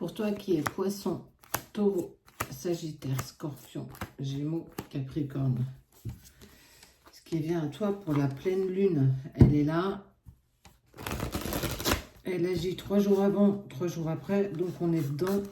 Pour toi qui es Poisson, Taureau, Sagittaire, Scorpion, Gémeaux, Capricorne. Ce qui vient à toi pour la pleine lune, elle est là. Elle agit 3 jours avant, 3 jours après, donc on est dedans.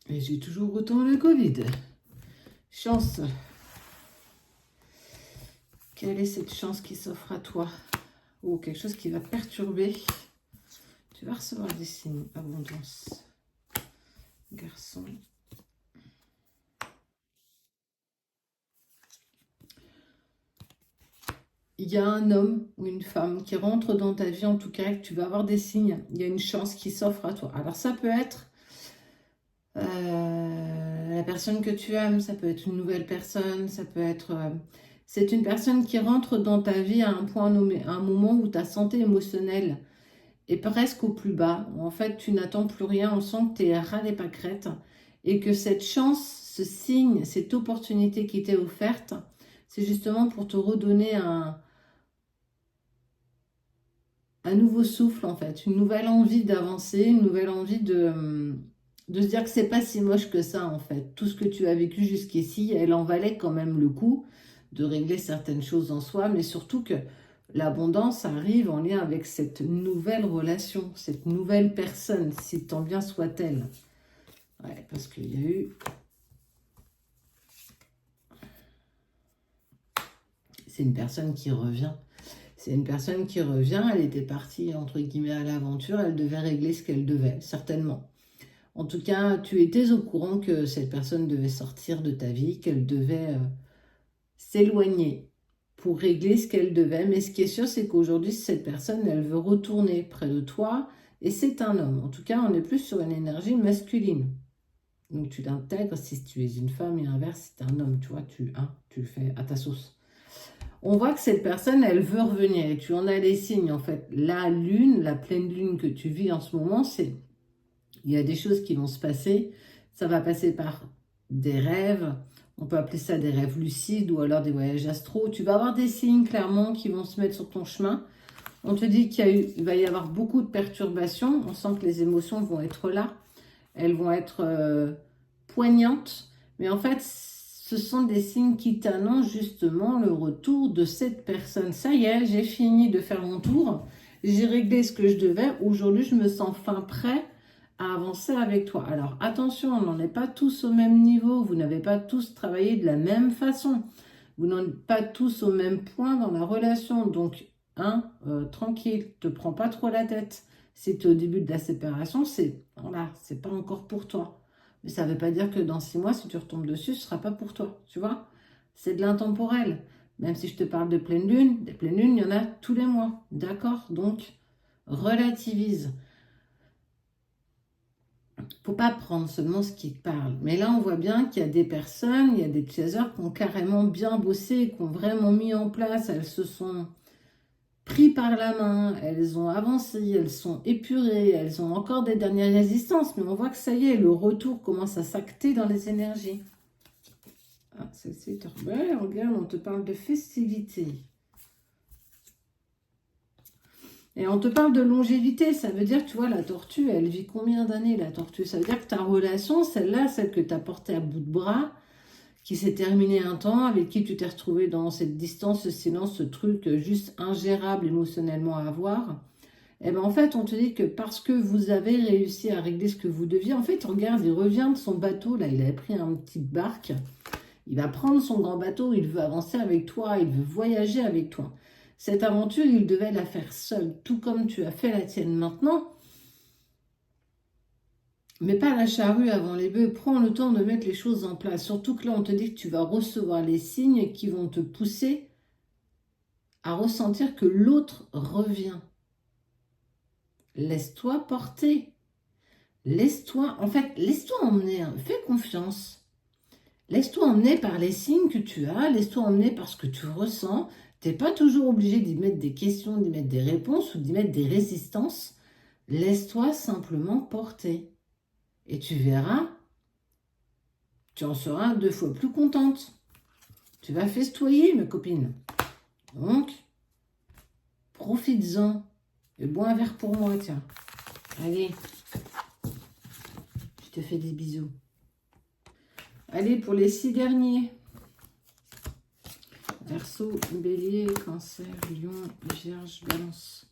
Et j'ai toujours autant le Covid. Chance. Quelle est cette chance qui s'offre à toi? Ou quelque chose qui va perturber. Tu vas recevoir des signes. Abondance. Garçon. Il y a un homme ou une femme qui rentre dans ta vie, en tout cas, que tu vas avoir des signes. Il y a une chance qui s'offre à toi. Alors ça peut être la personne que tu aimes, ça peut être une nouvelle personne, ça peut être... c'est une personne qui rentre dans ta vie à un point nommé, à un moment où ta santé émotionnelle est presque au plus bas. Où en fait, tu n'attends plus rien, on sent que tu es ras des pâquerettes et que cette chance, ce signe, cette opportunité qui t'est offerte, c'est justement pour te redonner un nouveau souffle en fait, une nouvelle envie d'avancer, une nouvelle envie de se dire que c'est pas si moche que ça en fait. Tout ce que tu as vécu jusqu'ici, elle en valait quand même le coup de régler certaines choses en soi, mais surtout que l'abondance arrive en lien avec cette nouvelle relation, cette nouvelle personne, si tant bien soit-elle. Ouais, parce qu'il y a eu... C'est une personne qui revient. C'est une personne qui revient, elle était partie, entre guillemets, à l'aventure, elle devait régler ce qu'elle devait, certainement. En tout cas, tu étais au courant que cette personne devait sortir de ta vie, qu'elle devait s'éloigner pour régler ce qu'elle devait. Mais ce qui est sûr, c'est qu'aujourd'hui, cette personne, elle veut retourner près de toi et c'est un homme. En tout cas, on est plus sur une énergie masculine. Donc, tu l'intègres si tu es une femme et l'inverse, si tu es un homme. Tu vois, tu le fais à ta sauce. On voit que cette personne, elle veut revenir. Et tu en as les signes, en fait. La lune, la pleine lune que tu vis en ce moment, c'est... Il y a des choses qui vont se passer. Ça va passer par des rêves. On peut appeler ça des rêves lucides ou alors des voyages astraux. Tu vas avoir des signes, clairement, qui vont se mettre sur ton chemin. On te dit qu'il va y avoir beaucoup de perturbations. On sent que les émotions vont être là. Elles vont être poignantes. Mais en fait, ce sont des signes qui t'annoncent justement le retour de cette personne. Ça y est, j'ai fini de faire mon tour. J'ai réglé ce que je devais. Aujourd'hui, je me sens enfin prêt à avancer avec toi. Alors attention, on n'en est pas tous au même niveau. Vous n'avez pas tous travaillé de la même façon. Vous n'êtes pas tous au même point dans la relation. Donc, tranquille, te prends pas trop la tête. Si tu es au début de la séparation, voilà, c'est pas encore pour toi. Mais ça ne veut pas dire que dans 6 mois, si tu retombes dessus, ce ne sera pas pour toi. Tu vois? C'est de l'intemporel. Même si je te parle de pleine lune, des pleines lunes, il y en a tous les mois. D'accord? Donc, relativise. Il ne faut pas prendre seulement ce qui te parle. Mais là, on voit bien qu'il y a des personnes, il y a des chasseurs qui ont carrément bien bossé, qui ont vraiment mis en place, elles se sont pris par la main, elles ont avancé, elles sont épurées, elles ont encore des dernières résistances, mais on voit que ça y est, le retour commence à s'acter dans les énergies. Ah, celle-ci, ouais, regarde, on te parle de festivité. Et on te parle de longévité, ça veut dire, tu vois, la tortue, elle vit combien d'années, la tortue? Ça veut dire que ta relation, celle-là, celle que tu as portée à bout de bras, qui s'est terminée un temps, avec qui tu t'es retrouvé dans cette distance, ce silence, ce truc juste ingérable émotionnellement à avoir, et bien en fait, on te dit que parce que vous avez réussi à régler ce que vous deviez, en fait, regarde, il revient de son bateau, là, il avait pris une petite barque, il va prendre son grand bateau, il veut avancer avec toi, il veut voyager avec toi. Cette aventure, il devait la faire seul, tout comme tu as fait la tienne maintenant. Mais pas la charrue avant les bœufs. Prends le temps de mettre les choses en place. Surtout que là, on te dit que tu vas recevoir les signes qui vont te pousser à ressentir que l'autre revient. Laisse-toi porter. Laisse-toi emmener. Fais confiance. Laisse-toi emmener par les signes que tu as. Laisse-toi emmener par ce que tu ressens. Tu n'es pas toujours obligé d'y mettre des questions, d'y mettre des réponses ou d'y mettre des résistances. Laisse-toi simplement porter. Et tu verras, tu en seras 2 fois plus contente. Tu vas festoyer, mes copines. Donc, profites-en. Et bois un verre pour moi, tiens. Allez. Je te fais des bisous. Allez, pour les 6 derniers. Verseau, Bélier, Cancer, Lion, Vierge, Balance.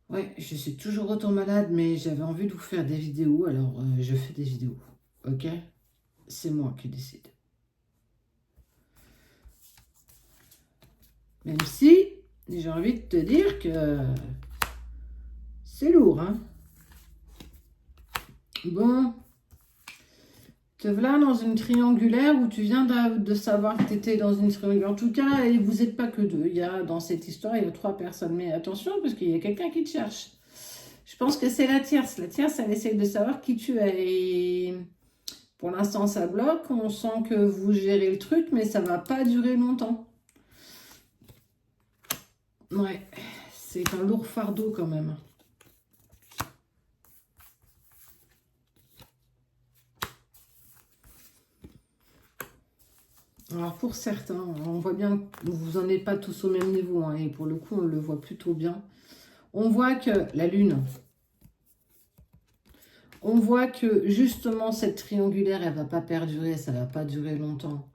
Ouais, je suis toujours autant malade, mais j'avais envie de vous faire des vidéos, alors je fais des vidéos. Ok? C'est moi qui décide. Même si, j'ai envie de te dire que c'est lourd, hein? Bon, te voilà dans une triangulaire où tu viens de savoir que tu étais dans une triangulaire. En tout cas, et vous n'êtes pas que deux. Dans cette histoire, il y a 3 personnes. Mais attention, parce qu'il y a quelqu'un qui te cherche. Je pense que c'est la tierce. La tierce, elle essaye de savoir qui tu es. Et pour l'instant, ça bloque. On sent que vous gérez le truc, mais ça ne va pas durer longtemps. Ouais, c'est un lourd fardeau quand même. Alors pour certains, on voit bien que vous n'en êtes pas tous au même niveau, hein, et pour le coup, on le voit plutôt bien. On voit que la Lune, on voit que justement cette triangulaire, elle ne va pas perdurer, ça ne va pas durer longtemps.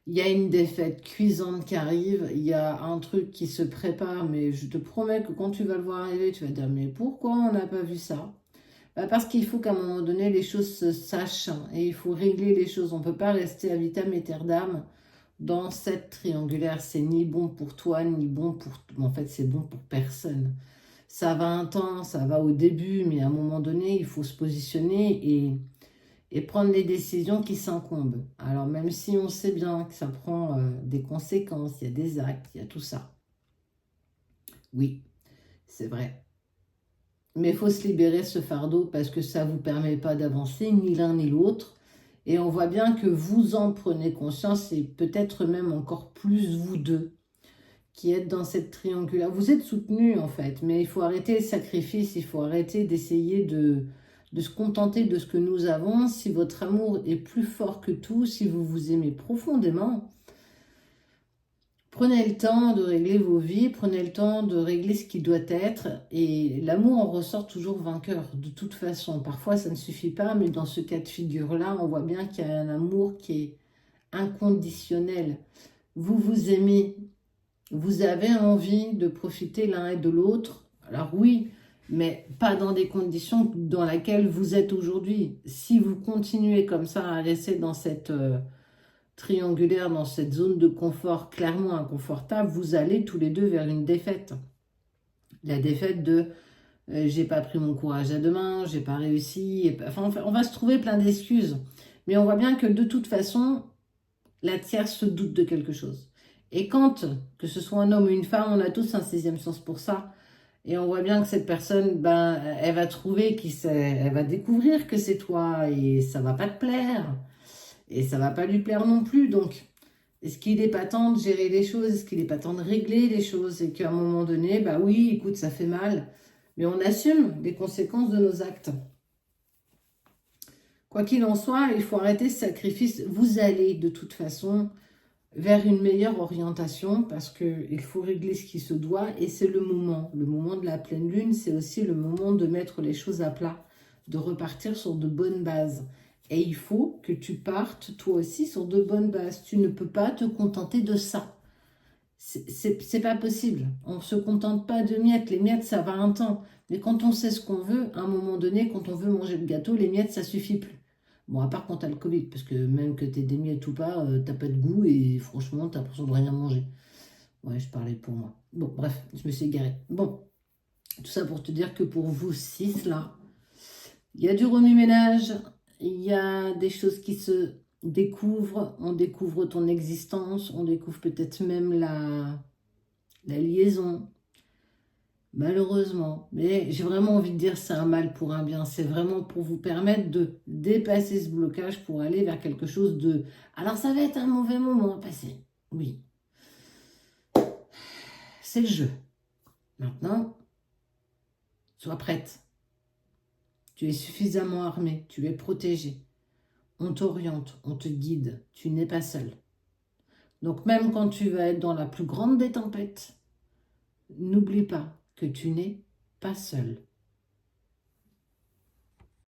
Il y a une défaite cuisante qui arrive, il y a un truc qui se prépare, mais je te promets que quand tu vas le voir arriver, tu vas te dire, mais pourquoi on n'a pas vu ça? Bah parce qu'il faut qu'à un moment donné, les choses se sachent, hein, et il faut régler les choses. On ne peut pas rester à vitam aeternam dans cette triangulaire. C'est ni bon pour toi, ni bon pour... En fait, c'est bon pour personne. Ça va un temps, ça va au début, mais à un moment donné, il faut se positionner et prendre les décisions qui s'incombent. Alors, même si on sait bien que ça prend des conséquences, il y a des actes, il y a tout ça. Oui, c'est vrai. Mais il faut se libérer de ce fardeau parce que ça ne vous permet pas d'avancer, ni l'un ni l'autre. Et on voit bien que vous en prenez conscience, et peut-être même encore plus vous deux, qui êtes dans cette triangulaire. Vous êtes soutenus en fait, mais il faut arrêter le sacrifice, il faut arrêter d'essayer de se contenter de ce que nous avons. Si votre amour est plus fort que tout, si vous vous aimez profondément, prenez le temps de régler vos vies, prenez le temps de régler ce qui doit être. Et l'amour en ressort toujours vainqueur, de toute façon. Parfois, ça ne suffit pas, mais dans ce cas de figure-là, on voit bien qu'il y a un amour qui est inconditionnel. Vous vous aimez, vous avez envie de profiter l'un et de l'autre. Alors oui, mais pas dans des conditions dans lesquelles vous êtes aujourd'hui. Si vous continuez comme ça à rester dans cette triangulaire, dans cette zone de confort clairement inconfortable, vous allez tous les deux vers une défaite. La défaite de j'ai pas pris mon courage à deux mains, j'ai pas réussi. Enfin, on va se trouver plein d'excuses. Mais on voit bien que de toute façon, la tierce se doute de quelque chose. Et quand, que ce soit un homme ou une femme, on a tous un 6e sens pour ça. Et on voit bien que cette personne, ben, elle va trouver elle va découvrir que c'est toi et ça va pas te plaire. Et ça va pas lui plaire non plus. Donc, est-ce qu'il n'est pas temps de gérer les choses? Est-ce qu'il n'est pas temps de régler les choses? Et qu'à un moment donné, bah oui, écoute, ça fait mal. Mais on assume les conséquences de nos actes. Quoi qu'il en soit, il faut arrêter ce sacrifice. Vous allez de toute façon vers une meilleure orientation parce qu'il faut régler ce qui se doit et c'est le moment. Le moment de la pleine lune, c'est aussi le moment de mettre les choses à plat, de repartir sur de bonnes bases. Et il faut que tu partes toi aussi sur de bonnes bases. Tu ne peux pas te contenter de ça. C'est pas possible. On ne se contente pas de miettes. Les miettes, ça va un temps. Mais quand on sait ce qu'on veut, à un moment donné, quand on veut manger le gâteau, les miettes, ça suffit plus. Bon, à part quand t'as le Covid, parce que même que t'aies des miettes ou pas, t'as pas de goût et franchement, t'as l'impression de rien manger. Ouais, je parlais pour moi. Bon, bref, je me suis égarée. Bon, tout ça pour te dire que pour vous 6, là, il y a du remue-ménage, il y a des choses qui se découvrent, on découvre ton existence, on découvre peut-être même la liaison, malheureusement. Mais j'ai vraiment envie de dire c'est un mal pour un bien. C'est vraiment pour vous permettre de dépasser ce blocage pour aller vers quelque chose de... Alors ça va être un mauvais moment à passer, oui. C'est le jeu. Maintenant, sois prête. Tu es suffisamment armé, tu es protégé. On t'oriente, on te guide, tu n'es pas seul. Donc même quand tu vas être dans la plus grande des tempêtes, n'oublie pas que tu n'es pas seul.